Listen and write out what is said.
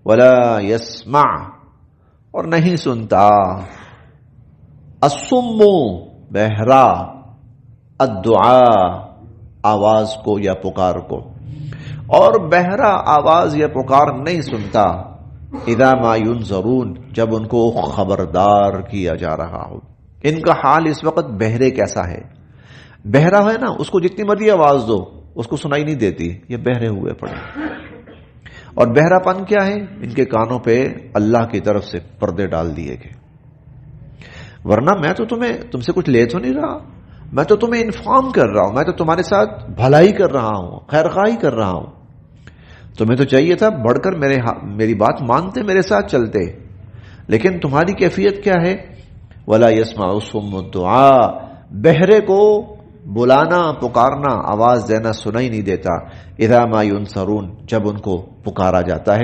वला यस्मा, और नहीं सुनता। अस्सुम्मु बहरा, अद्दुआ आवाज को या पुकार को, और बहरा आवाज या पुकार नहीं सुनता। इदा मा युनज़रून, जब उनको खबरदार किया जा रहा हो। इनका हाल इस वक्त बहरे कैसा है? बहरा है ना, उसको जितनी मर्जी आवाज दो उसको सुनाई नहीं देती, ये बहरे हुए पड़े। और बहरापन क्या है? इनके कानों पे अल्लाह की तरफ से पर्दे डाल दिए गए। वरना मैं तो तुमसे कुछ ले तो नहीं रहा, मैं तो तुम्हें इन्फॉर्म कर रहा हूं, मैं तो तुम्हारे साथ भलाई कर रहा हूं, खैरखाई कर रहा हूं। तुम्हें तो चाहिए था बढ़कर मेरी बात मानते, मेरे साथ चलते, लेकिन तुम्हारी कैफियत क्या है? वला यस्माउ सुम्मु दुआ, बहरे को बुलाना, पुकारना, आवाज देना सुनाई नहीं देता। इदा मा युनसरून, जब उनको पुकारा जाता है।